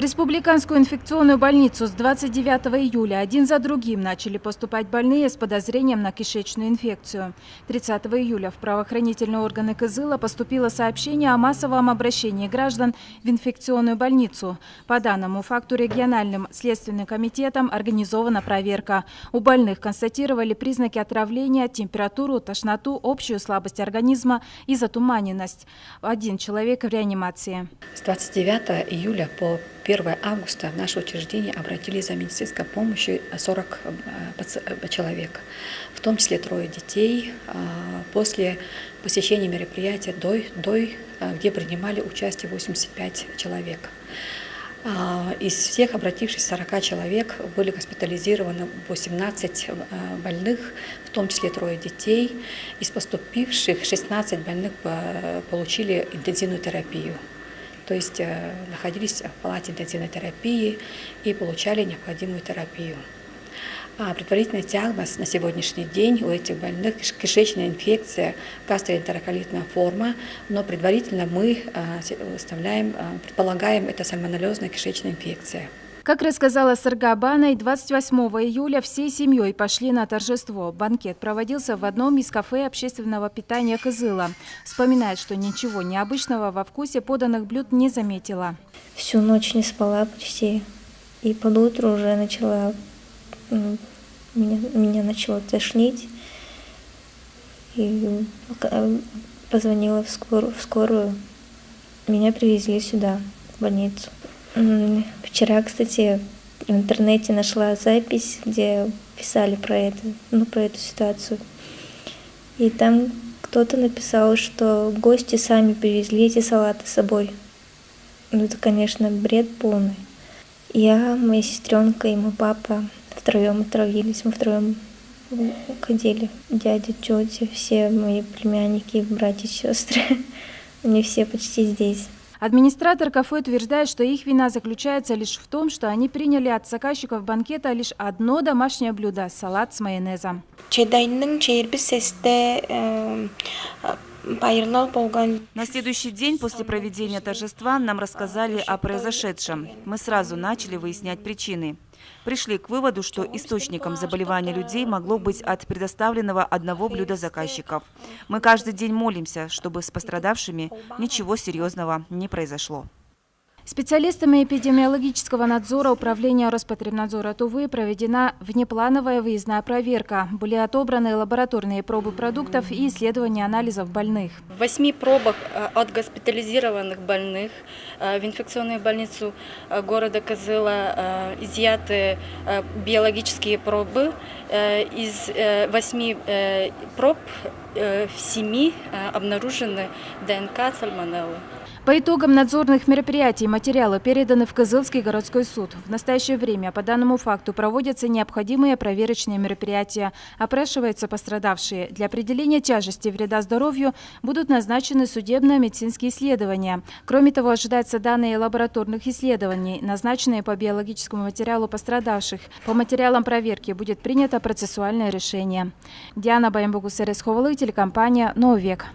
республиканскую инфекционную больницу с 29 июля один за другим начали поступать больные с подозрением на кишечную инфекцию. 30 июля в правоохранительные органы Кызыла поступило сообщение о массовом обращении граждан в инфекционную больницу. По данному факту региональным следственным комитетом организована проверка. У больных констатировали признаки отравления, температуру, тошноту, общую слабость организма и затуманенность. Один человек в реанимации. С 29 июля по 1 августа в наше учреждение обратились за медицинской помощью 40 человек, в том числе 3 детей, после посещения мероприятия где принимали участие 85 человек. Из всех обратившихся 40 человек были госпитализированы 18 больных, в том числе 3 детей. Из поступивших 16 больных получили интенсивную терапию. То есть находились в палате интенсивной терапии и получали необходимую терапию. Предварительный диагноз на сегодняшний день у этих больных – кишечная инфекция, гастроэнтероколитная форма, но предварительно мы предполагаем, это сальмонеллезная кишечная инфекция. Как рассказала Сырга Банай, 28 июля всей семьей пошли на торжество. Банкет проводился в одном из кафе общественного питания Кызыла. Вспоминает, что ничего необычного во вкусе поданных блюд не заметила. Всю ночь не спала почти. И под утро уже меня начало тошнить. И позвонила в скорую. Меня привезли сюда, в больницу. Вчера, кстати, в интернете нашла запись, где писали про эту ситуацию. И там кто-то написал, что гости сами привезли эти салаты с собой. Это, конечно, бред полный. Я, моя сестренка и мой папа втроем отравились. Мы втроем ходили. Дядя, тетя, все мои племянники, братья, сестры. Они все почти здесь. Администратор кафе утверждает, что их вина заключается лишь в том, что они приняли от заказчиков банкета лишь одно домашнее блюдо – салат с майонезом. На следующий день после проведения торжества нам рассказали о произошедшем. Мы сразу начали выяснять причины. Пришли к выводу, что источником заболевания людей могло быть от предоставленного одного блюда заказчиков. Мы каждый день молимся, чтобы с пострадавшими ничего серьезного не произошло. Специалистами эпидемиологического надзора Управления Роспотребнадзора Тувы проведена внеплановая выездная проверка. Были отобраны лабораторные пробы продуктов и исследования анализов больных. В 8 пробах от госпитализированных больных в инфекционную больницу города Кызыла изъяты биологические пробы. Из 8 проб в 7 обнаружены ДНК сальмонеллы. По итогам надзорных мероприятий материалы переданы в Кызылский городской суд. В настоящее время по данному факту проводятся необходимые проверочные мероприятия. Опрашиваются пострадавшие. Для определения тяжести вреда здоровью будут назначены судебно-медицинские исследования. Кроме того, ожидаются данные лабораторных исследований, назначенные по биологическому материалу пострадавших. По материалам проверки будет принято процессуальное решение. Диана Баямбогусерес-Ховалы, телекомпания «Новый век».